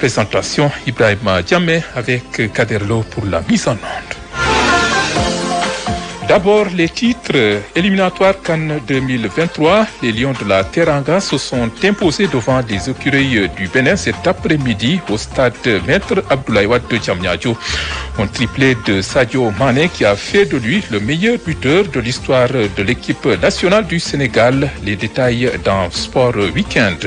présentation, Ibrahima Diamé avec Kaderlo pour la mise en onde. D'abord, les titres éliminatoires CAN 2023. Les Lions de la Teranga se sont imposés devant les écureuils du Bénin cet après-midi au stade Maître Abdoulaye Wade de Diamniadio. Un triplé de Sadio Mané qui a fait de lui le meilleur buteur de l'histoire de l'équipe nationale du Sénégal. Les détails dans Sport Weekend.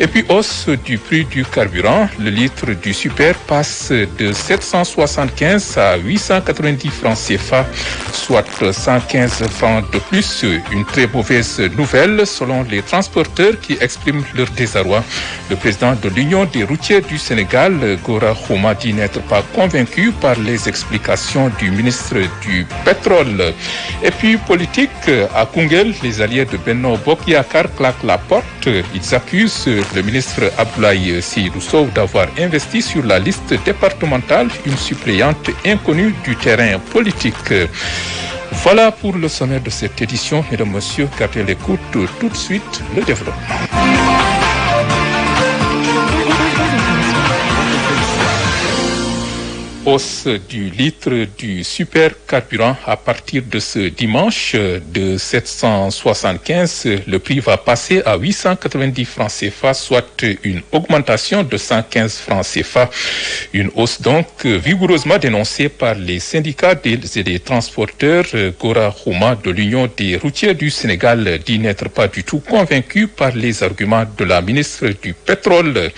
Et puis, hausse du prix du carburant. Le litre du super passe de 775 à 890 francs CFA, soit 115 francs de plus. Une très mauvaise nouvelle selon les transporteurs qui expriment leur désarroi. Le président de l'Union des routiers du Sénégal, Gora Khouma, dit n'être pas convaincu par les explications du ministre du pétrole. Et puis politique, à Koungheul, les alliés de Benno Bokk Yakaar claquent la porte. Ils accusent le ministre Abdoulaye Seydou Sow d'avoir investi sur la liste départementale une suppléante inconnue du terrain politique. Voilà pour le sommaire de cette édition. Mesdames, Messieurs, gardez l'écoute. Tout de suite, le développement. Hausse du litre du super carburant à partir de ce dimanche de 775. Le prix va passer à 890 francs CFA, soit une augmentation de 115 francs CFA. Une hausse donc vigoureusement dénoncée par les syndicats et des transporteurs. Gora Khouma de l'Union des routiers du Sénégal dit n'être pas du tout convaincu par les arguments de la ministre du pétrole.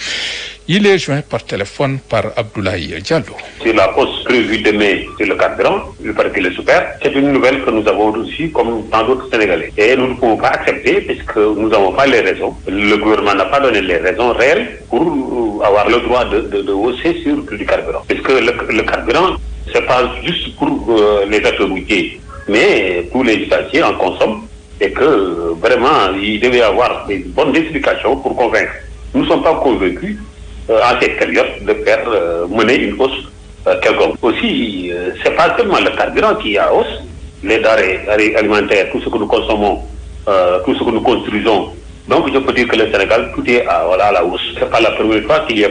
Il est joint par téléphone par Abdoulaye Diallo. Sur la hausse prévue demain sur le carburant, il paraît que le super, c'est une nouvelle que nous avons reçue comme tant d'autres Sénégalais. Et nous ne pouvons pas accepter puisque nous n'avons pas les raisons. Le gouvernement n'a pas donné les raisons réelles pour avoir le droit de hausser sur du carburant. Puisque le carburant, c'est pas juste pour les acteurs routiers, mais tous les usagers en consomment et que vraiment, il devait y avoir des bonnes explications pour convaincre. Nous ne sommes pas convaincus en cette période de faire mener une hausse quelconque. Aussi, c'est pas seulement le carburant qui est à hausse, les denrées alimentaires, tout ce que nous consommons, tout ce que nous construisons. Donc je peux dire que le Sénégal, tout est à la hausse. C'est pas la première fois qu'il y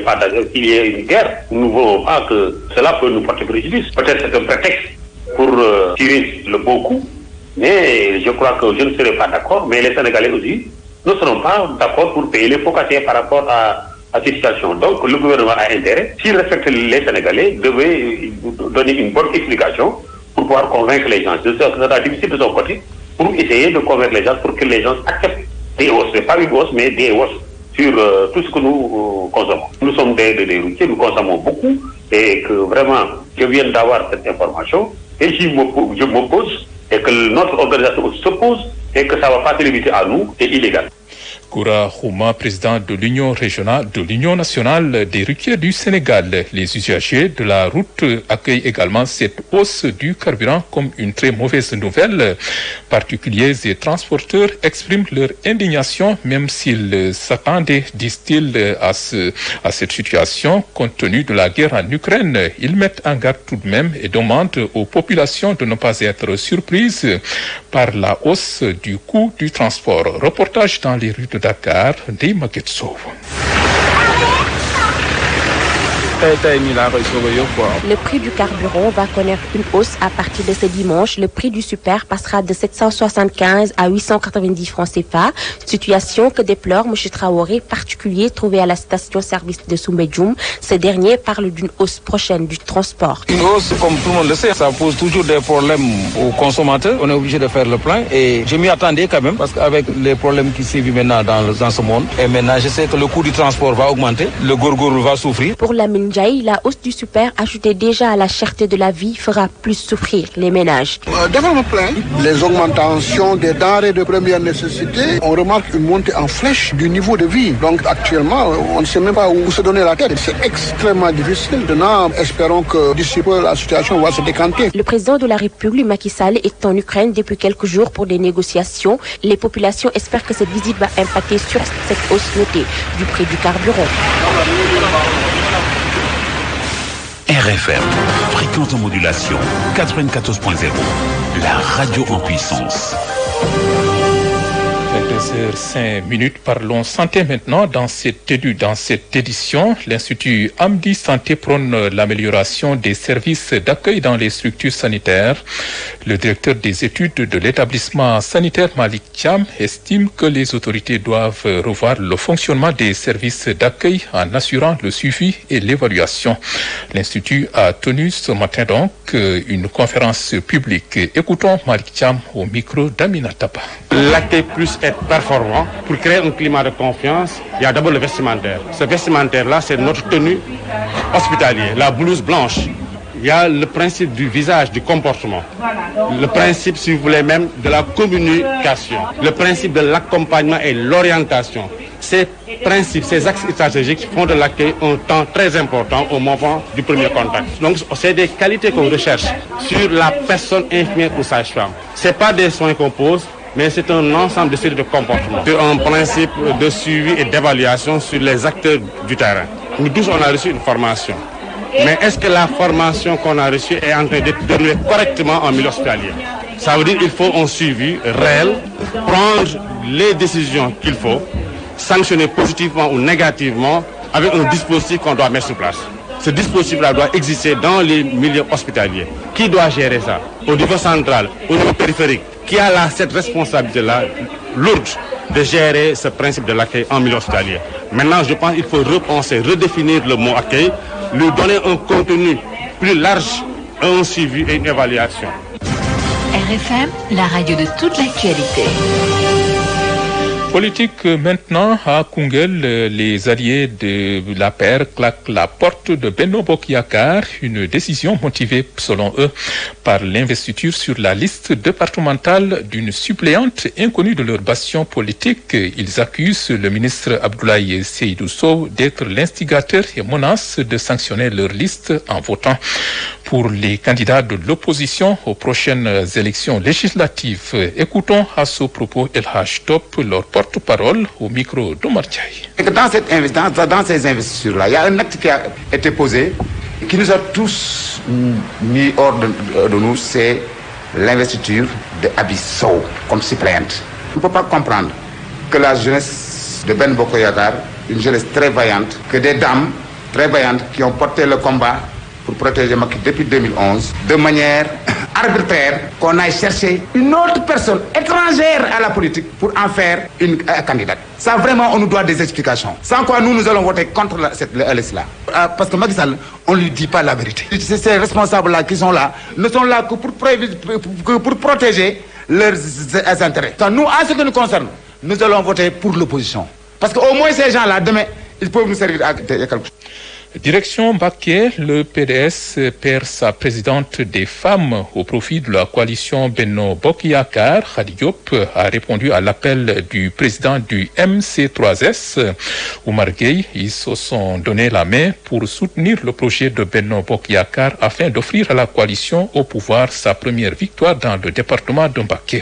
ait une guerre. Nous ne voulons pas que cela peut nous porter préjudice. Peut-être c'est un prétexte pour tirer le bon coup, mais je crois que je ne serai pas d'accord. Mais les Sénégalais aussi ne seront pas d'accord pour payer les pots cassés par rapport à cette situation. Donc le gouvernement a intérêt, s'il respecte les Sénégalais, devait donner une bonne explication pour pouvoir convaincre les gens. C'est sera difficile de son côté pour essayer de convaincre les gens pour que les gens acceptent des hausses, pas une hausse, mais des hausses sur tout ce que nous consommons. Nous sommes des routiers, nous consommons beaucoup et que vraiment, je viens d'avoir cette information et je m'oppose et que notre organisation s'oppose et que ça ne va pas se limiter à nous, c'est illégal. Gora Khouma, président de l'Union régionale, de l'Union nationale des routiers du Sénégal. Les usagers de la route accueillent également cette hausse du carburant comme une très mauvaise nouvelle. Particuliers et transporteurs expriment leur indignation, même s'ils s'attendaient, disent-ils, à cette situation compte tenu de la guerre en Ukraine. Ils mettent en garde tout de même et demandent aux populations de ne pas être surprises par la hausse du coût du transport. Reportage dans les rues de Dakar, Ndeye Maguette Sow. Le prix du carburant va connaître une hausse à partir de ce dimanche. Le prix du super passera de 775 à 890 francs CFA. Situation que déplore M. Traoré, particulier trouvé à la station-service de Soumbédioum. Ce dernier parle d'une hausse prochaine du transport. Une hausse, comme tout le monde le sait, ça pose toujours des problèmes aux consommateurs. On est obligé de faire le plein et je m'y attendais quand même parce qu'avec les problèmes qui sévissent maintenant dans ce monde, et maintenant je sais que le coût du transport va augmenter, le gorgorou va souffrir. Pour la Ndiaye, la hausse du super ajoutée déjà à la cherté de la vie fera plus souffrir les ménages. Devant le plein, les augmentations des denrées de première nécessité, on remarque une montée en flèche du niveau de vie. Donc actuellement, on ne sait même pas où se donner la tête. C'est extrêmement difficile. Maintenant, espérons que d'ici peu, la situation va se décanter. Le président de la République, Macky Sall, est en Ukraine depuis quelques jours pour des négociations. Les populations espèrent que cette visite va impacter sur cette hausse notée du prix du carburant. RFM, fréquente modulation 94.0, la radio en puissance. 13h05. Parlons santé maintenant. Dans cette édition, l'Institut Amdi Santé prône l'amélioration des services d'accueil dans les structures sanitaires. Le directeur des études de l'établissement sanitaire Malik Thiam estime que les autorités doivent revoir le fonctionnement des services d'accueil en assurant le suivi et l'évaluation. L'Institut a tenu ce matin donc une conférence publique. Écoutons Malik Thiam au micro d'Aminata Ba. L'accueil plus être performant, pour créer un climat de confiance, il y a d'abord le vestimentaire. Ce vestimentaire-là, c'est notre tenue hospitalière, la blouse blanche. Il y a le principe du visage, du comportement. Le principe, si vous voulez même, de la communication. Le principe de l'accompagnement et l'orientation. Ces principes, ces axes stratégiques font de l'accueil un temps très important au moment du premier contact. Donc, c'est des qualités qu'on recherche sur la personne infirmière ou sage-femme. Ce n'est pas des soins qu'on pose, mais c'est un ensemble de séries de comportements. C'est un principe de suivi et d'évaluation sur les acteurs du terrain. Nous tous, on a reçu une formation. Mais est-ce que la formation qu'on a reçue est en train de dérouler correctement en milieu hospitalier? Ça veut dire qu'il faut un suivi réel, prendre les décisions qu'il faut, sanctionner positivement ou négativement avec un dispositif qu'on doit mettre sur place. Ce dispositif-là doit exister dans les milieux hospitaliers. Qui doit gérer ça? Au niveau central, au niveau périphérique? Qui a cette responsabilité-là lourde de gérer ce principe de l'accueil en milieu hospitalier? Maintenant, je pense qu'il faut repenser, redéfinir le mot accueil, lui donner un contenu plus large, un suivi et une évaluation. RFM, la radio de toute l'actualité. Politique maintenant à Koungheul, les alliés de l'APR claquent la porte de Benno Bokk Yakaar, une décision motivée selon eux par l'investiture sur la liste départementale d'une suppléante inconnue de leur bastion politique. Ils accusent le ministre Abdoulaye Seydou Sow d'être l'instigateur et menacent de sanctionner leur liste en votant pour les candidats de l'opposition aux prochaines élections législatives. Écoutons à ce propos El Hadj Top, leur porte-parole au micro d'Omar Diaye. Dans ces investitures-là, il y a un acte qui a été posé qui nous a tous mis hors de nous, c'est l'investiture de Abi Sow comme suppléante. On ne peut pas comprendre que la jeunesse de Benno Bokk Yakaar, une jeunesse très vaillante, que des dames très vaillantes qui ont porté le combat pour protéger Macky depuis 2011, de manière arbitraire, qu'on aille chercher une autre personne étrangère à la politique pour en faire une candidate. Ça, vraiment, on nous doit des explications. Sans quoi, nous allons voter contre cette liste-là. Parce que Macky Sall, on ne lui dit pas la vérité. Ces responsables-là qui sont là, ne sont là que pour protéger leurs intérêts. Quand nous, en ce qui nous concerne, nous allons voter pour l'opposition. Parce qu'au moins, ces gens-là, demain, ils peuvent nous servir à quelque chose. Direction Mbacké, le PDS perd sa présidente des femmes au profit de la coalition Benno Bokk Yakaar. Khady Diop a répondu à l'appel du président du MC3S, Oumar Gueye. Ils se sont donné la main pour soutenir le projet de Benno Bokk Yakaar afin d'offrir à la coalition au pouvoir sa première victoire dans le département de Mbacké.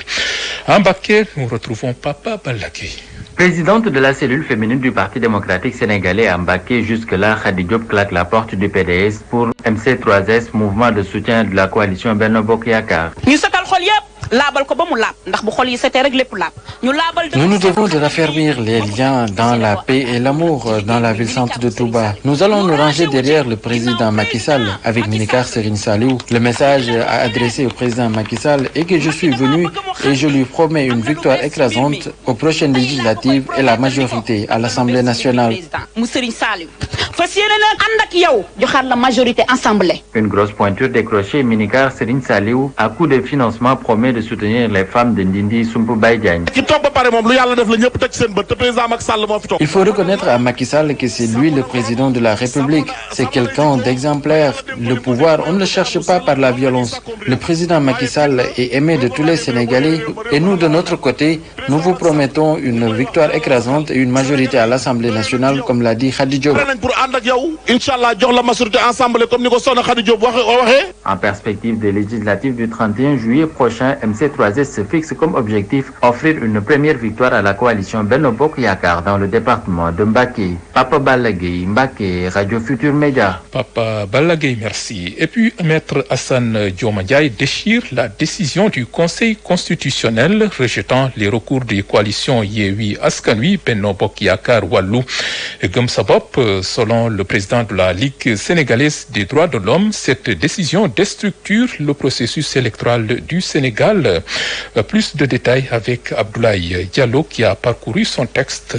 À Mbacké, nous retrouvons Papa Balagueye. Présidente de la cellule féminine du Parti démocratique sénégalais à Mbacké, jusque-là, Khady Diop claque la porte du PDS pour MC3S, mouvement de soutien de la coalition Benno Bokk Yakaar. Nous nous devons de raffermir les liens dans la paix et l'amour dans la ville sainte de Touba. Nous allons nous ranger derrière le président Macky Sall avec Minikar Serigne Saliou. Le message à adresser au président Macky Sall est que je suis venu et je lui promets une victoire écrasante aux prochaines législatives et la majorité à l'Assemblée nationale. Une grosse pointure décrochée, Minikar Serigne Saliou, à coup de financement, promet de soutenir les femmes de Ndindi Soumpu Baye Diagne. Il faut reconnaître à Macky Sall que c'est lui le président de la République. C'est quelqu'un d'exemplaire. Le pouvoir, on ne le cherche pas par la violence. Le président Macky Sall est aimé de tous les Sénégalais et nous, de notre côté, nous vous promettons une victoire écrasante et une majorité à l'Assemblée nationale, comme l'a dit Khady Diop. En perspective des législatives du 31 juillet prochain, MC3S se fixe comme objectif offrir une première victoire à la coalition Benno Bokk Yakaar dans le département de Mbacké. Papa Balla Gueye, Mbacké, Radio Futur Média. Papa Balla Gueye, merci. Et puis, Maître Assane Dioma Ndiaye déchire la décision du Conseil constitutionnel rejetant les recours des coalitions Yewwi Askan Wi, Benno Bokk Yakaar, Wallu et Gëm Sa Bopp. Selon le président de la Ligue sénégalaise des droits de l'homme, cette décision déstructure le processus électoral du Sénégal. Plus de détails avec Abdoulaye Diallo qui a parcouru son texte.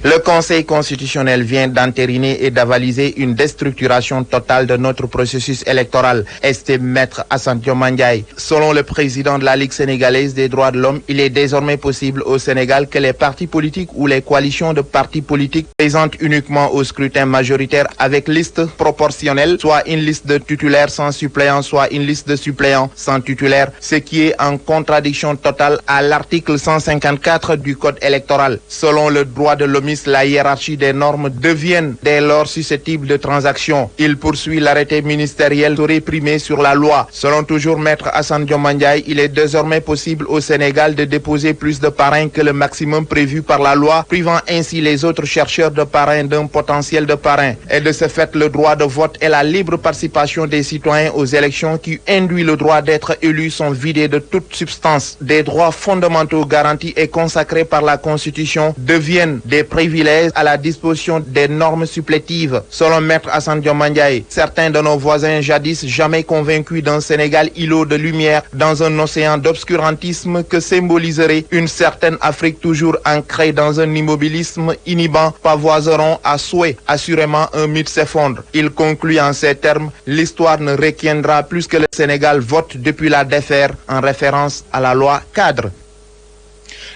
Le Conseil constitutionnel vient d'entériner et d'avaliser une déstructuration totale de notre processus électoral, estime Maître Assane Dioma Ndiaye. Selon le président de la Ligue sénégalaise des droits de l'homme, il est désormais possible au Sénégal que les partis politiques ou les coalitions de partis politiques présentent uniquement au scrutin majoritaire avec liste proportionnelle, soit une liste de titulaires sans suppléants, soit une liste de suppléants sans titulaires, ce qui est en contradiction totale à l'article 154 du Code électoral. Selon le droit de l'homme, la hiérarchie des normes deviennent dès lors susceptibles de transactions. Il poursuit l'arrêté ministériel de réprimer sur la loi. Selon toujours Maître Assane Dioma Ndiaye, il est désormais possible au Sénégal de déposer plus de parrains que le maximum prévu par la loi, privant ainsi les autres chercheurs de parrains d'un potentiel de parrain. Et de ce fait, le droit de vote et la libre participation des citoyens aux élections qui induit le droit d'être élus sont vidés de toute substance. Des droits fondamentaux garantis et consacrés par la Constitution deviennent des privilèges à la disposition des normes supplétives. Selon Maître Assane Dioma Ndiaye, certains de nos voisins jadis jamais convaincus d'un Sénégal îlot de lumière dans un océan d'obscurantisme que symboliserait une certaine Afrique toujours ancrée dans un immobilisme inhibant pavoiseront à souhait. Assurément, un mythe s'effondre. Il conclut en ces termes: l'histoire ne retiendra plus que le Sénégal vote depuis la défaire en référence à la loi cadre.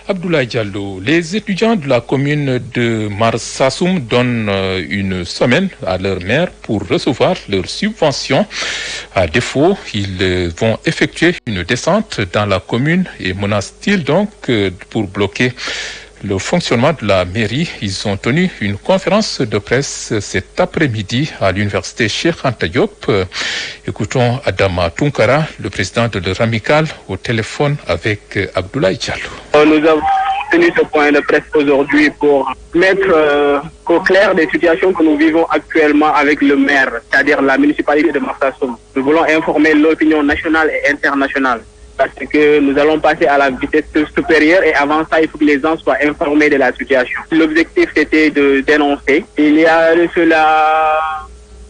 Abdoulaye Diallo, les étudiants de la commune de Marsassoum donnent une semaine à leur maire pour recevoir leur subvention. À défaut, ils vont effectuer une descente dans la commune et menacent-ils donc pour bloquer le fonctionnement de la mairie. Ils ont tenu une conférence de presse cet après-midi à l'université Cheikh Anta Diop. Écoutons Adama Tunkara, le président de leur amicale, au téléphone avec Abdoulaye Diallo. Nous avons tenu ce point de presse aujourd'hui pour mettre au clair des situations que nous vivons actuellement avec le maire, c'est-à-dire la municipalité de Marsassoum. Nous voulons informer l'opinion nationale et internationale, parce que nous allons passer à la vitesse supérieure et avant ça, il faut que les gens soient informés de la situation. L'objectif, c'était de dénoncer. Il y a de cela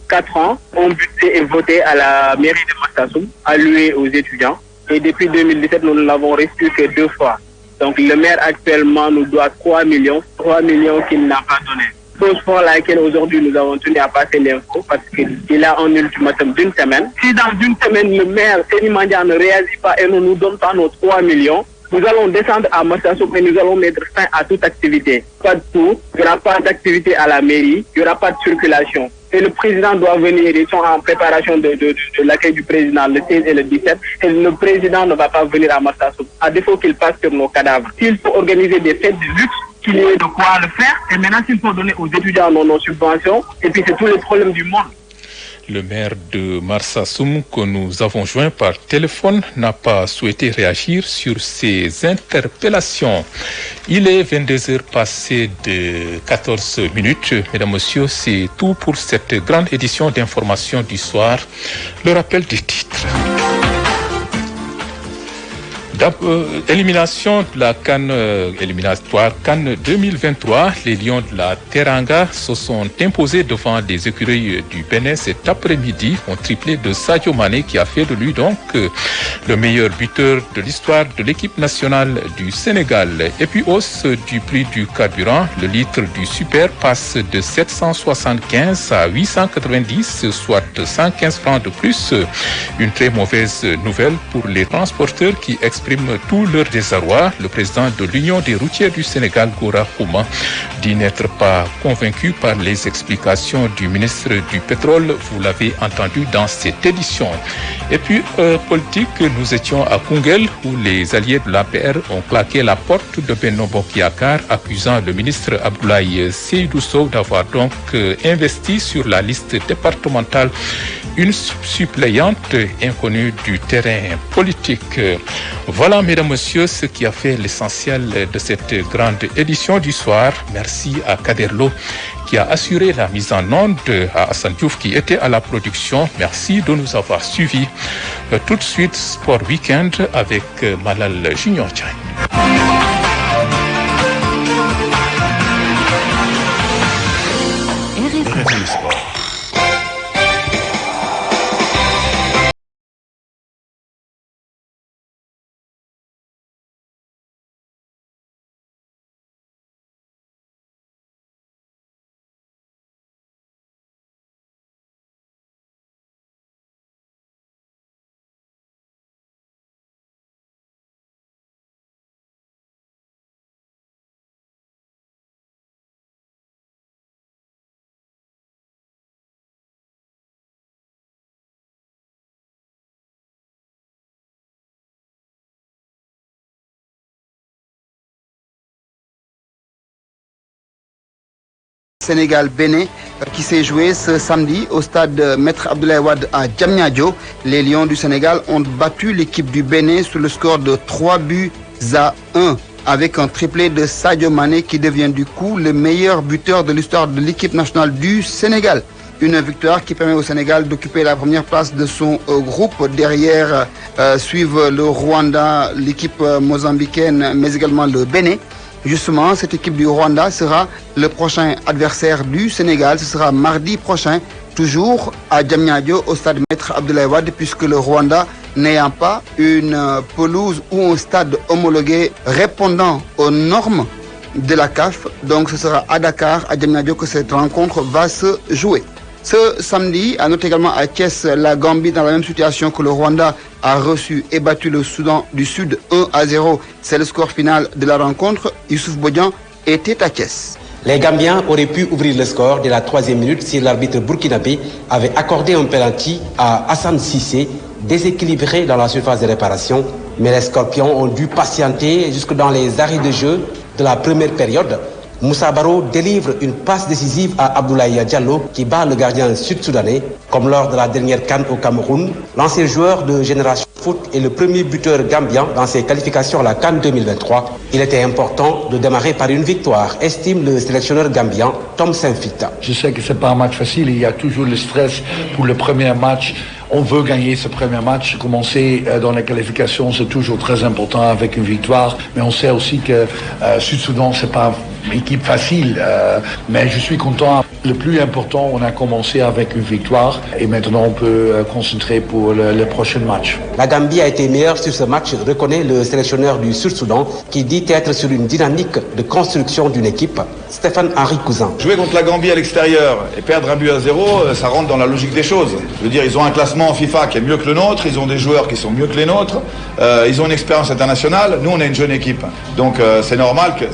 4 ans, on budget est voté à la mairie de Marsassoum, alloué aux étudiants. Et depuis 2017, nous ne l'avons reçu que 2 fois. Donc le maire actuellement nous doit 3 millions qu'il n'a pas donné. Chose pour laquelle aujourd'hui nous avons tenu à passer l'info parce qu'il a un ultimatum d'1 semaine. Si dans 1 semaine le maire Seny Mandiang ne réagit pas et ne nous donne pas nos 3 millions, nous allons descendre à Marsassoum et nous allons mettre fin à toute activité. Pas de cours, il n'y aura pas d'activité à la mairie, il n'y aura pas de circulation. Et le président doit venir, ils sont en préparation de l'accueil du président le 16 et le 17. Et le président ne va pas venir à Marsassoum, à défaut qu'il passe sur nos cadavres. S'il faut organiser des fêtes de luxe, qu'il y ait de quoi le faire. Et maintenant, s'il faut donner aux étudiants nos subventions, et puis c'est tous les problèmes du monde. Le maire de Marsassoum que nous avons joint par téléphone n'a pas souhaité réagir sur ces interpellations. Il est 22h passé de 14 minutes. Mesdames, Messieurs, c'est tout pour cette grande édition d'information du soir. Le rappel des titres. Élimination de la CAN éliminatoire CAN 2023, les Lions de la Teranga se sont imposés devant les écureuils du Bénin cet après-midi, ont triplé de Sadio Mané qui a fait de lui donc le meilleur buteur de l'histoire de l'équipe nationale du Sénégal. Et puis hausse du prix du carburant, le litre du super passe de 775 à 890, soit 115 francs de plus. Une très mauvaise nouvelle pour les transporteurs qui expriment tout leur désarroi. Le président de l'Union des routiers du Sénégal, Gora Khouma, dit n'être pas convaincu par les explications du ministre du Pétrole. Vous l'avez entendu dans cette édition. Et puis, politique, nous étions à Koungheul où les alliés de l'APR ont claqué la porte de Benno Bokk Yakaar, accusant le ministre Abdoulaye Seydou Sow d'avoir donc investi sur la liste départementale une suppléante inconnue du terrain politique. Voilà, mesdames, messieurs, ce qui a fait l'essentiel de cette grande édition du soir. Merci à Kaderlo qui a assuré la mise en onde, à Hassan Diouf qui était à la production. Merci de nous avoir suivis. Tout de suite, Sport Weekend avec Malal Junior Tchai. RFM Sport. Sénégal-Bénin qui s'est joué ce samedi au stade Maître Abdoulaye Wade à Diamniadio. Les Lions du Sénégal ont battu l'équipe du Bénin sur le score de 3-1 avec un triplé de Sadio Mané qui devient du coup le meilleur buteur de l'histoire de l'équipe nationale du Sénégal. Une victoire qui permet au Sénégal d'occuper la première place de son groupe. Derrière suivent le Rwanda, l'équipe mozambicaine, mais également le Bénin. Justement, cette équipe du Rwanda sera le prochain adversaire du Sénégal. Ce sera mardi prochain, toujours à Diamniadio, au stade Maître Abdoulaye Wade, puisque le Rwanda, n'ayant pas une pelouse ou un stade homologué répondant aux normes de la CAF, donc ce sera à Dakar, à Diamniadio, que cette rencontre va se jouer. Ce samedi, à noter également à Thiès, la Gambie dans la même situation que le Rwanda a reçu et battu le Soudan du Sud 1-0. C'est le score final de la rencontre. Youssouf Bodian était à Thiès. Les Gambiens auraient pu ouvrir le score dès la 3e minute si l'arbitre burkinabé avait accordé un penalty à Hassan Cissé, déséquilibré dans la surface de réparation. Mais les Scorpions ont dû patienter jusque dans les arrêts de jeu de la première période. Moussa Baro délivre une passe décisive à Abdoulaye Diallo qui bat le gardien sud-soudanais. Comme lors de la dernière CAN au Cameroun, l'ancien joueur de Génération Foot est le premier buteur gambien dans ses qualifications à la CAN 2023. Il était important de démarrer par une victoire, estime le sélectionneur gambien Tom Saint-Fit. Je sais que ce n'est pas un match facile, il y a toujours le stress pour le premier match. On veut gagner ce premier match. Commencer dans la qualification, c'est toujours très important avec une victoire. Mais on sait aussi que Sud-Soudan, c'est pas une équipe facile. Mais je suis content. Le plus important, on a commencé avec une victoire. Et maintenant, on peut concentrer pour le prochain match. La Gambie a été meilleure sur ce match, reconnaît le sélectionneur du Sud-Soudan, qui dit être sur une dynamique de construction d'une équipe. Stéphane-Henri Cousin. Jouer contre la Gambie à l'extérieur et perdre 1-0, ça rentre dans la logique des choses. Je veux dire, ils ont un classement FIFA qui est mieux que le nôtre, ils ont des joueurs qui sont mieux que les nôtres, ils ont une expérience internationale, nous on est une jeune équipe. Donc c'est normal que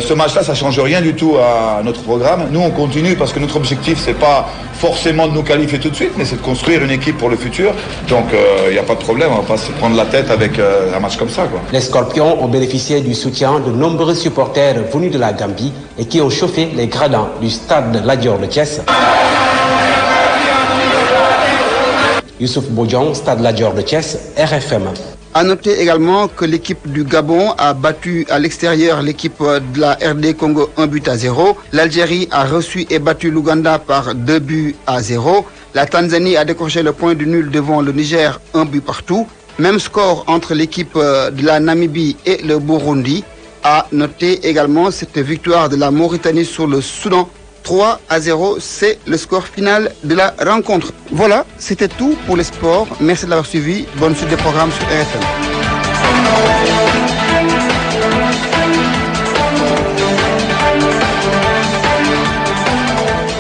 ce match-là, ça ne change rien du tout à notre programme. Nous on continue parce que notre objectif, c'est pas forcément de nous qualifier tout de suite, mais c'est de construire une équipe pour le futur. Donc il n'y a pas de problème, on va pas se prendre la tête avec un match comme ça, quoi. Les Scorpions ont bénéficié du soutien de nombreux supporters venus de la Gambie et qui ont chauffé les gradins du stade Lat Dior de Thiès. Youssouf Bodian, stade Lat Dior de Thiès, RFM. À noter également que l'équipe du Gabon a battu à l'extérieur l'équipe de la RD Congo 1-0. L'Algérie a reçu et battu l'Ouganda par 2-0. La Tanzanie a décroché le point du nul devant le Niger, 1 but partout. Même score entre l'équipe de la Namibie et le Burundi. À noter également cette victoire de la Mauritanie sur le Soudan. 3-0, c'est le score final de la rencontre. Voilà, c'était tout pour les sports. Merci de l'avoir suivi. Bonne suite des programmes sur RFM.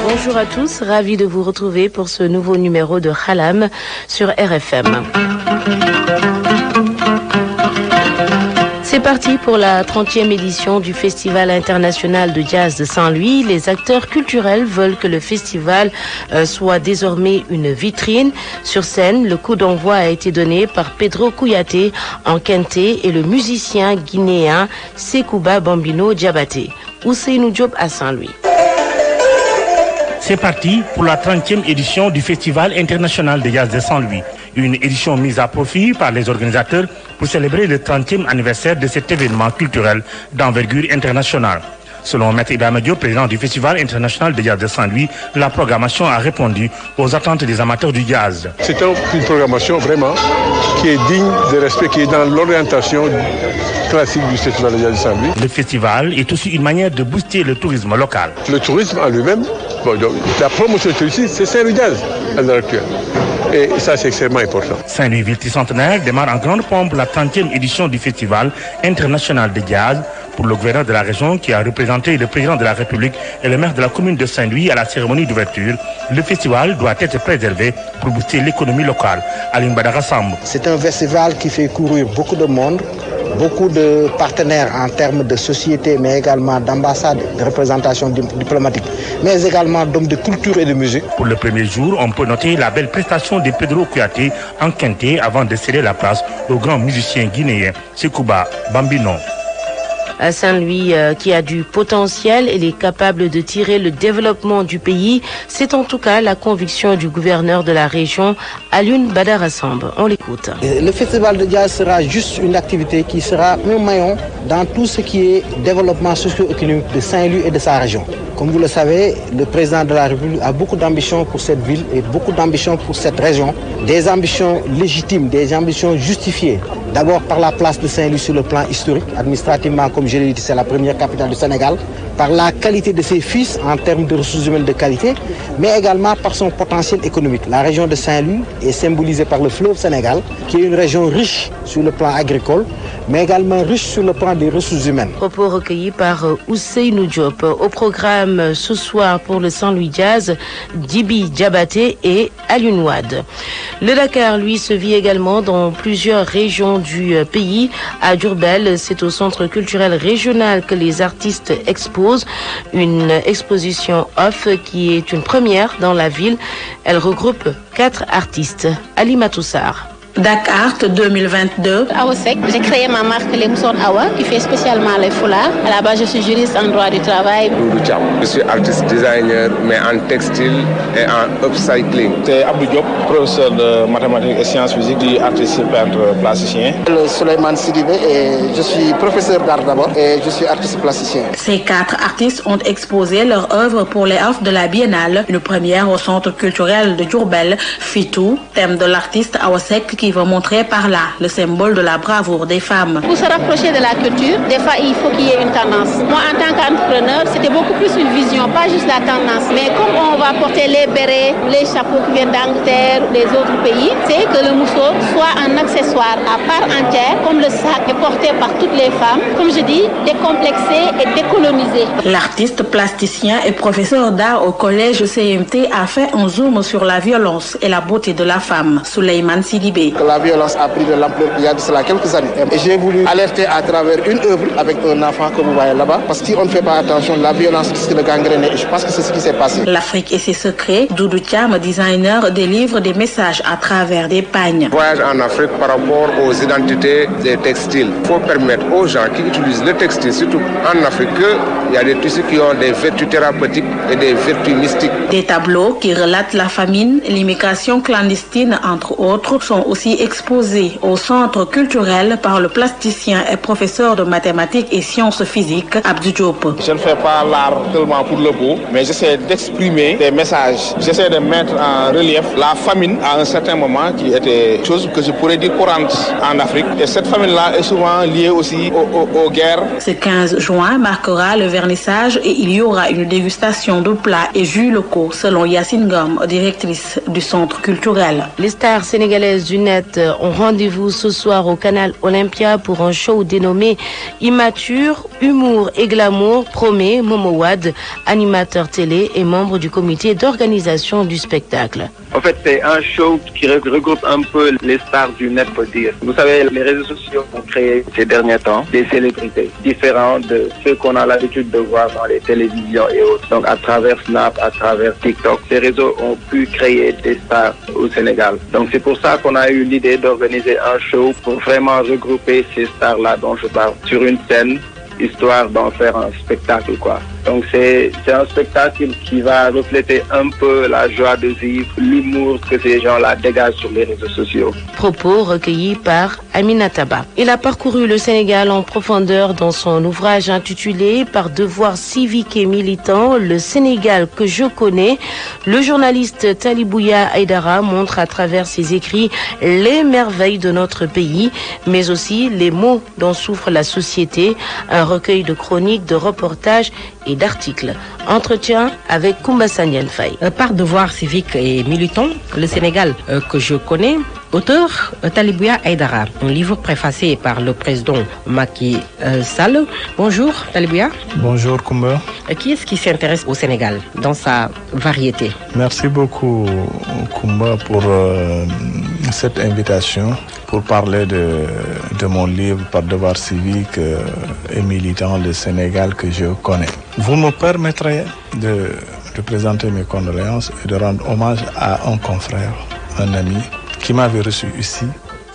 Bonjour à tous, ravi de vous retrouver pour ce nouveau numéro de Khalam sur RFM. C'est parti pour la 30e édition du Festival international de jazz de Saint-Louis. Les acteurs culturels veulent que le festival soit désormais une vitrine. Sur scène, le coup d'envoi a été donné par Pedro Kouyaté en Kenté et le musicien guinéen Sekouba Bambino Diabaté. Ousseynou Diop à Saint-Louis. C'est parti pour la 30e édition du Festival international de jazz de Saint-Louis. Une édition mise à profit par les organisateurs pour célébrer le 30e anniversaire de cet événement culturel d'envergure internationale. Selon Maître Ibrahima Diop, président du Festival international de jazz de Saint-Louis, la programmation a répondu aux attentes des amateurs du jazz. C'est une programmation vraiment qui est digne de respect, qui est dans l'orientation classique du Festival de jazz de Saint-Louis. Le festival est aussi une manière de booster le tourisme local. Le tourisme en lui-même, la promotion touristique, c'est Saint-Louis Jazz à l'heure actuelle. Et ça, c'est extrêmement important. Saint-Louis Ville-Tricentenaire démarre en grande pompe la 30e édition du Festival international de jazz. Pour le gouverneur de la région qui a représenté le président de la République et le maire de la commune de Saint-Louis à la cérémonie d'ouverture, le festival doit être préservé pour booster l'économie locale. Aline Badara Samb. C'est un festival qui fait courir beaucoup de monde, beaucoup de partenaires en termes de société, mais également d'ambassades, de représentation diplomatique, mais également d'hommes de culture et de musique. Pour le premier jour, on peut noter la belle prestation de Pedro Kouyaté en quintet avant de céder la place au grand musicien guinéen Sekouba Bambino. À Saint-Louis, qui a du potentiel et est capable de tirer le développement du pays. C'est en tout cas la conviction du gouverneur de la région, Alioune Badara Samb. On l'écoute. Le festival de jazz sera juste une activité qui sera un maillon dans tout ce qui est développement socio-économique de Saint-Louis et de sa région. Comme vous le savez, le président de la République a beaucoup d'ambitions pour cette ville et beaucoup d'ambitions pour cette région. Des ambitions légitimes, des ambitions justifiées. D'abord par la place de Saint-Louis sur le plan historique, administrativement, comme je l'ai dit, c'est la première capitale du Sénégal, par la qualité de ses fils en termes de ressources humaines de qualité, mais également par son potentiel économique. La région de Saint-Louis est symbolisée par le fleuve Sénégal, qui est une région riche sur le plan agricole, mais également riche sur le plan des ressources humaines. Propos recueillis par Ousseynou Diop. Au programme ce soir pour le Saint-Louis Jazz, Djibi Diabaté et Alioune Wade. Le Dakar, lui, se vit également dans plusieurs régions du pays. À Diourbel, c'est au centre culturel régional que les artistes exposent. Une exposition off qui est une première dans la ville. Elle regroupe 4 artistes. Ali Matoussar. Dakar 2022. Awasek, j'ai créé ma marque Les Mousson Awa qui fait spécialement les foulards. À la base, je suis juriste en droit du travail. Je suis artiste designer, mais en textile et en upcycling. C'est Abdou Diop, professeur de mathématiques et sciences physiques et artiste peintre plasticien. Souleymane Sidibé et je suis professeur d'art d'abord et je suis artiste plasticien. Ces 4 artistes ont exposé leur œuvre pour les offres de la Biennale, une première au centre culturel de Diourbel. Fitou, thème de l'artiste Awasek qui va montrer par là le symbole de la bravoure des femmes. Pour se rapprocher de la culture, des fois il faut qu'il y ait une tendance. Moi en tant qu'entrepreneur, c'était beaucoup plus une vision, pas juste la tendance. Mais comme on va porter les bérets, les chapeaux qui viennent d'Angleterre ou des autres pays, c'est que le mousseau soit un accessoire à part entière, comme le sac est porté par toutes les femmes, comme je dis, décomplexé et décolonisé. L'artiste plasticien et professeur d'art au collège CMT a fait un zoom sur la violence et la beauté de la femme. Souleymane Sidibé. La violence a pris de l'ampleur il y a de cela quelques années. Et j'ai voulu alerter à travers une œuvre avec un enfant que vous voyez là-bas. Parce que si on ne fait pas attention, la violence risque de gangréner. Et je pense que c'est ce qui s'est passé. L'Afrique et ses secrets, Doudou Thiam, designer, délivre des messages à travers des pagnes. Voyage en Afrique par rapport aux identités des textiles. Il faut permettre aux gens qui utilisent le textile, surtout en Afrique, qu'il y a des tissus qui ont des vertus thérapeutiques et des vertus mystiques. Des tableaux qui relatent la famine, l'immigration clandestine, entre autres, sont aussi exposés au centre culturel par le plasticien et professeur de mathématiques et sciences physiques, Abdou Diop. Je ne fais pas l'art tellement pour le beau, mais j'essaie d'exprimer des messages. J'essaie de mettre en relief la famine à un certain moment qui était chose que je pourrais dire courante en Afrique. Et cette famine-là est souvent liée aussi aux guerres. Ce 15 juin marquera le vernissage et il y aura une dégustation de plats et jus locaux, selon Yacine Gom, directrice du centre culturel. Les stars sénégalaises du net ont rendez-vous ce soir au canal Olympia pour un show dénommé Immature, humour et glamour, promet Momo Wade, animateur télé et membre du comité d'organisation du spectacle. En fait, c'est un show qui regroupe un peu les stars du net, peut dire. Vous savez, les réseaux sociaux ont créé ces derniers temps des célébrités différentes de ceux qu'on a l'habitude de voir dans les télévisions et autres. Donc, à travers Snap, à travers TikTok, ces réseaux ont pu créer des stars au Sénégal. Donc, c'est pour ça qu'on a eu l'idée d'organiser un show pour vraiment regrouper ces stars-là dont je parle sur une scène, histoire d'en faire un spectacle, quoi. Donc c'est un spectacle qui va refléter un peu la joie de vivre, l'humour que ces gens-là dégagent sur les réseaux sociaux. Propos recueillis par Aminata Ba. Il a parcouru le Sénégal en profondeur dans son ouvrage intitulé Par devoir civique et militant, le Sénégal que je connais. Le journaliste Talibouya Aïdara montre à travers ses écrits les merveilles de notre pays, mais aussi les maux dont souffre la société. Un recueil de chroniques, de reportages et d'articles. Entretien avec Koumba Sandiane Faye. Par devoir civique et militant, le Sénégal que je connais. Auteur Talibouya Aïdara, un livre préfacé par le président Macky Sall. Bonjour Talibouya. Bonjour Koumba. Qui est-ce qui s'intéresse au Sénégal dans sa variété? Merci beaucoup Koumba pour cette invitation pour parler de mon livre Par devoir civique et militant, le Sénégal que je connais. Vous me permettrez de présenter mes condoléances et de rendre hommage à un confrère, un ami qui m'avait reçu ici,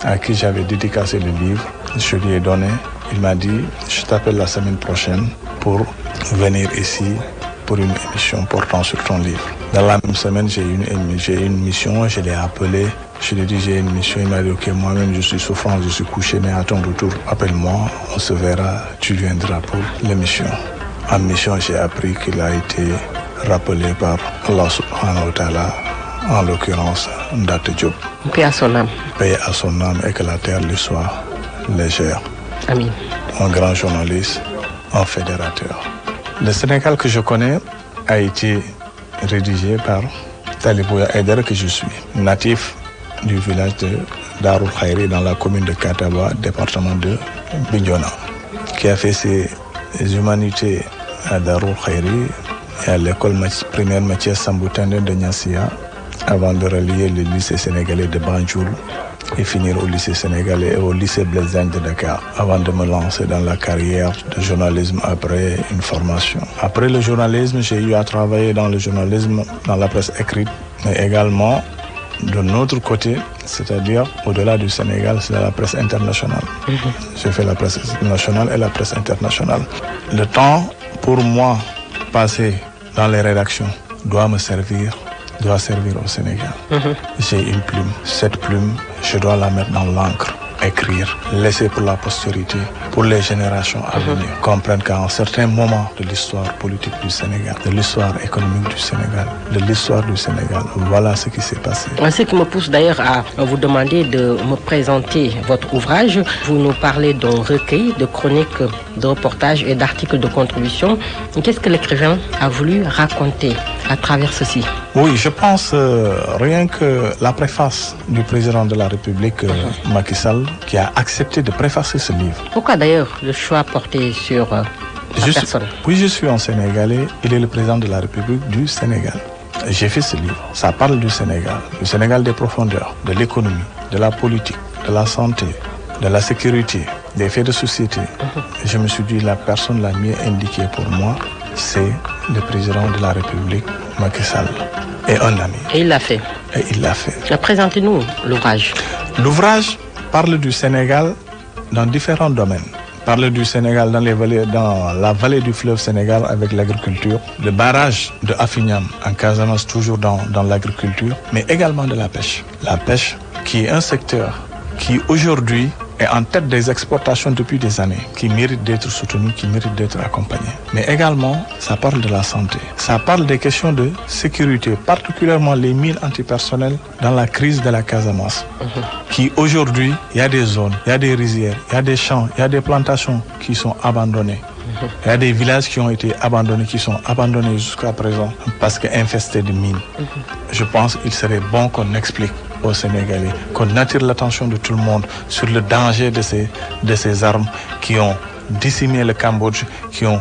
à qui j'avais dédicacé le livre. Je lui ai donné, il m'a dit, je t'appelle la semaine prochaine pour venir ici pour une émission portant sur ton livre. Dans la même semaine, j'ai une mission, je l'ai appelé, je lui ai dit j'ai une mission, il m'a dit ok, moi-même je suis souffrant, je suis couché, mais à ton retour, appelle-moi, on se verra, tu viendras pour l'émission. En mission, j'ai appris qu'il a été rappelé par Allah subhanahu wa ta'ala, en l'occurrence Ndate Diop. Paix à son âme. Paix à son âme et que la terre lui soit légère. Amin. Un grand journaliste, un fédérateur. Le Sénégal que je connais a été rédigé par Talibouya Aïdara, que je suis, natif du village de Darul Khairi dans la commune de Kataba, département de Bignona, qui a fait ses humanités à Darul Khairi et à l'école primaire Mathias Samboutane de Niassia, avant de relier le lycée sénégalais de Banjul et finir au lycée sénégalais et au lycée Blaise Diagne de Dakar, avant de me lancer dans la carrière de journalisme après une formation. Après le journalisme, j'ai eu à travailler dans le journalisme, dans la presse écrite, mais également de notre côté, c'est-à-dire au-delà du Sénégal, c'est la presse internationale. J'ai fait la presse nationale et la presse internationale. Le temps, pour moi, passé dans les rédactions, doit servir au Sénégal. J'ai une plume. Cette plume, je dois la mettre dans l'encre, écrire, laisser pour la postérité, pour les générations à venir, comprendre qu'à un certain moment de l'histoire politique du Sénégal, de l'histoire économique du Sénégal, de l'histoire du Sénégal, voilà ce qui s'est passé. Ce qui me pousse d'ailleurs à vous demander de me présenter votre ouvrage. Vous nous parlez d'un recueil de chroniques, de reportages et d'articles de contribution. Qu'est-ce que l'écrivain a voulu raconter à travers ceci? Oui, je pense rien que la préface du président de la République, Macky Sall, qui a accepté de préfacer ce livre. Pourquoi d'ailleurs le choix porté sur la personne? Oui, je suis un Sénégalais, il est le président de la République du Sénégal. J'ai fait ce livre, ça parle du Sénégal des profondeurs, de l'économie, de la politique, de la santé, de la sécurité, des faits de société. Je me suis dit, la personne la mieux indiquée pour moi, c'est le président de la République, Macky Sall, et un ami. Et il l'a fait. Et il l'a fait. Présentez-nous l'ouvrage. L'ouvrage parle du Sénégal dans différents domaines. Parle du Sénégal dans la vallée du fleuve Sénégal avec l'agriculture, le barrage de Afignam en Casamance toujours dans l'agriculture, mais également de la pêche. La pêche qui est un secteur qui aujourd'hui est en tête des exportations depuis des années, qui mérite d'être soutenu, qui mérite d'être accompagné. Mais également, ça parle de la santé. Ça parle des questions de sécurité, particulièrement les mines antipersonnelles dans la crise de la Casamance. Qui aujourd'hui, il y a des zones, il y a des rizières, il y a des champs, il y a des plantations qui sont abandonnées. Il y a des villages qui ont été abandonnés, qui sont abandonnés jusqu'à présent parce qu'infestés de mines. Je pense qu'il serait bon qu'on explique aux Sénégalais, qu'on attire l'attention de tout le monde sur le danger de ces armes qui ont décimé le Cambodge, qui ont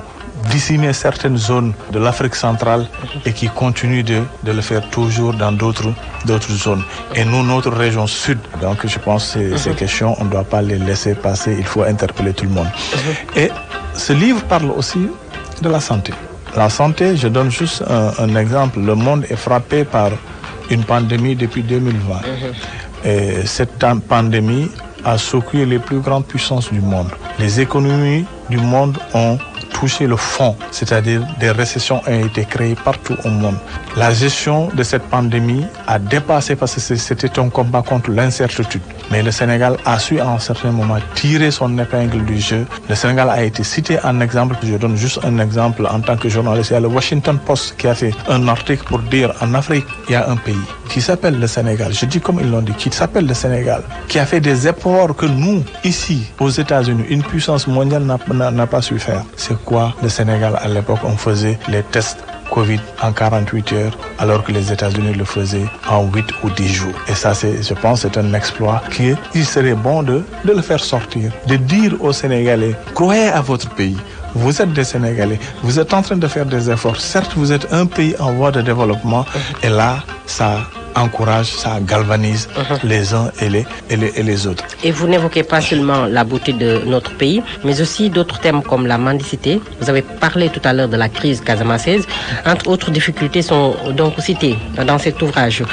décimé certaines zones de l'Afrique centrale et qui continuent de le faire toujours dans d'autres zones. Et nous, notre région sud, donc je pense que ces questions, on ne doit pas les laisser passer, il faut interpeller tout le monde. Et ce livre parle aussi de la santé. La santé, je donne juste un exemple. Le monde est frappé par une pandémie depuis 2020. Et cette pandémie a secoué les plus grandes puissances du monde. Les économies du monde ont touché le fond, c'est-à-dire des récessions ont été créées partout au monde. La gestion de cette pandémie a dépassé parce que c'était un combat contre l'incertitude. Mais le Sénégal a su à un certain moment tirer son épingle du jeu. Le Sénégal a été cité en exemple, je donne juste un exemple en tant que journaliste. Il y a le Washington Post qui a fait un article pour dire en Afrique, il y a un pays qui s'appelle le Sénégal. Je dis comme ils l'ont dit, qui s'appelle le Sénégal, qui a fait des efforts que nous, ici, aux États-Unis, une puissance mondiale n'a pas su faire. C'est quoi le Sénégal? À l'époque, on faisait les tests Covid en 48 heures, alors que les États-Unis le faisaient en 8 ou 10 jours. Et ça, je pense, c'est un exploit qu'il serait bon de le faire sortir, de dire aux Sénégalais, croyez à votre pays. Vous êtes des Sénégalais, vous êtes en train de faire des efforts. Certes, vous êtes un pays en voie de développement, et là, ça encourage, ça galvanise les uns et les autres. Et vous n'évoquez pas seulement la beauté de notre pays, mais aussi d'autres thèmes comme la mendicité. Vous avez parlé tout à l'heure de la crise casamançaise. Entre autres difficultés sont donc citées dans cet ouvrage.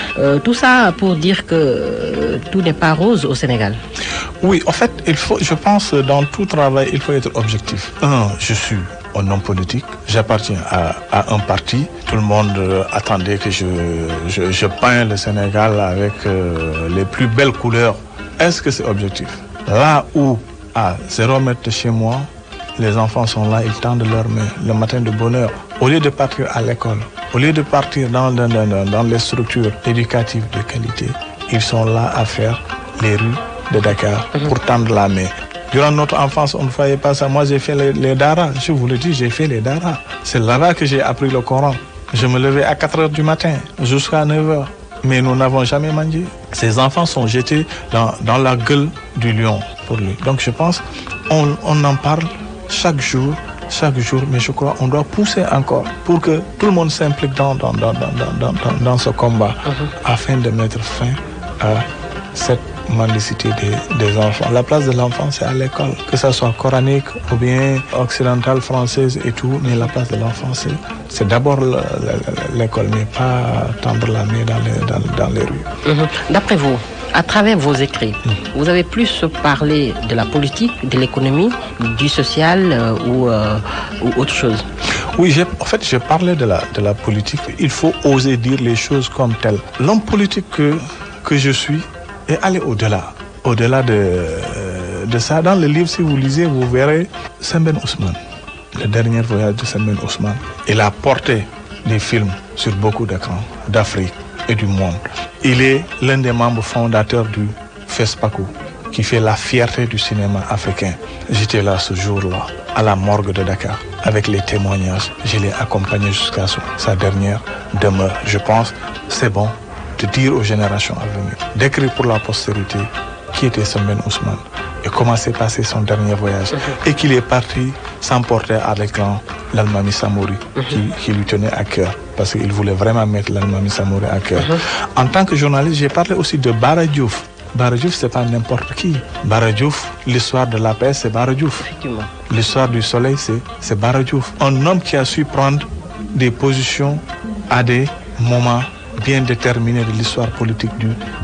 Tout ça pour dire que tout n'est pas rose au Sénégal. Oui, en fait, je pense, dans tout travail, il faut être objectif. Je suis un homme politique, j'appartiens à un parti. Tout le monde attendait que je peins le Sénégal avec les plus belles couleurs. Est-ce que c'est objectif? Là où, à 0 mètre de chez moi, les enfants sont là, ils tendent leurs mains le matin de bonne heure. Au lieu de partir à l'école, au lieu de partir dans les structures éducatives de qualité, ils sont là à faire les rues de Dakar pour tendre la main. Durant notre enfance, on ne voyait pas ça. Moi, j'ai fait les daras. Je vous le dis, j'ai fait les daras. C'est là-bas que j'ai appris le Coran. Je me levais à 4 heures du matin jusqu'à 9 heures. Mais nous n'avons jamais mangé. Ces enfants sont jetés dans la gueule du lion pour lui. Donc, je pense on en parle chaque jour, mais je crois qu'on doit pousser encore pour que tout le monde s'implique dans ce combat afin de mettre fin à cette mendicité des enfants. La place de l'enfant, c'est à l'école, que ça soit coranique ou bien occidentale, française et tout, mais la place de l'enfant, c'est d'abord l'école, mais pas tendre la main dans les rues. D'après vous, à travers vos écrits, vous avez plus parlé de la politique, de l'économie, du social ou autre chose? Oui, en fait, j'ai parlé de la politique. Il faut oser dire les choses comme telles. L'homme politique que je suis, et aller au-delà de ça. Dans le livre, si vous lisez, vous verrez Sembène Ousmane, le dernier voyage de Sembène Ousmane. Il a porté des films sur beaucoup d'écrans d'Afrique et du monde. Il est l'un des membres fondateurs du FESPACO, qui fait la fierté du cinéma africain. J'étais là ce jour-là, à la morgue de Dakar, avec les témoignages. Je l'ai accompagné jusqu'à sa dernière demeure. Je pense c'est bon de dire aux générations à venir, d'écrire pour la postérité qui était Sembène Ousmane et comment s'est passé son dernier voyage et qu'il est parti s'emporter avec l'Almami Samori qui lui tenait à cœur parce qu'il voulait vraiment mettre l'Almami Samori à cœur. En tant que journaliste, j'ai parlé aussi de Bara Diouf. Bara Diouf, c'est pas n'importe qui. Bara Diouf, l'histoire de la paix, c'est Bara Diouf. L'histoire du soleil, c'est Bara Diouf. Un homme qui a su prendre des positions à des moments bien déterminé de l'histoire politique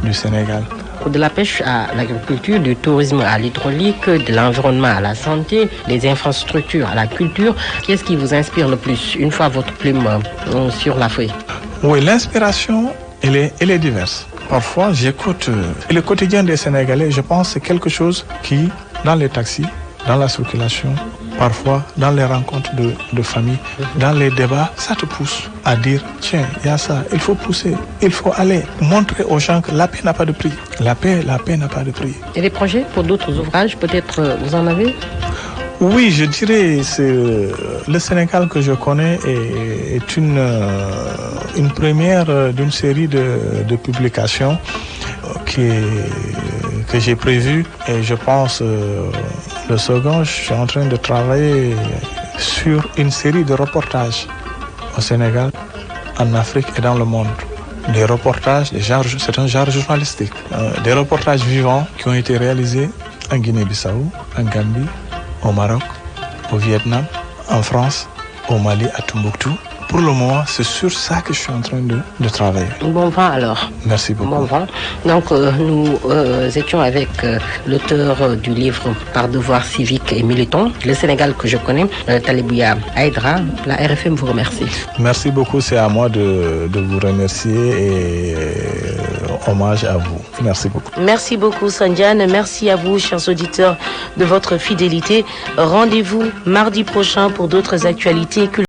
du Sénégal. De la pêche à l'agriculture, du tourisme à l'hydraulique, de l'environnement à la santé, des infrastructures à la culture, qu'est-ce qui vous inspire le plus une fois votre plume sur la feuille? Oui, l'inspiration, elle est diverse. Parfois, j'écoute le quotidien des Sénégalais, je pense que c'est quelque chose qui, dans les taxis, dans la circulation, parfois dans les rencontres de famille, dans les débats, ça te pousse à dire, tiens, il y a ça, il faut pousser, il faut aller montrer aux gens que la paix n'a pas de prix. La paix n'a pas de prix. Et des projets pour d'autres ouvrages, peut-être vous en avez? Oui, je dirais le Sénégal que je connais est une première d'une série de publications que j'ai prévu et je pense le second, je suis en train de travailler sur une série de reportages au Sénégal, en Afrique et dans le monde. Des reportages, c'est un genre journalistique, des reportages vivants qui ont été réalisés en Guinée-Bissau, en Gambie, au Maroc, au Vietnam, en France, au Mali, à Tombouctou, pour le moment, c'est sur ça que je suis en train de travailler. Bon vent alors. Merci beaucoup. Bon vent. Donc nous étions avec l'auteur du livre Par devoir civique et militant, le Sénégal que je connais, Talibouya Aïdra. La RFM vous remercie. Merci beaucoup, c'est à moi de vous remercier et hommage à vous. Merci beaucoup. Merci beaucoup Sandiane, merci à vous chers auditeurs de votre fidélité. Rendez-vous mardi prochain pour d'autres actualités culturelles.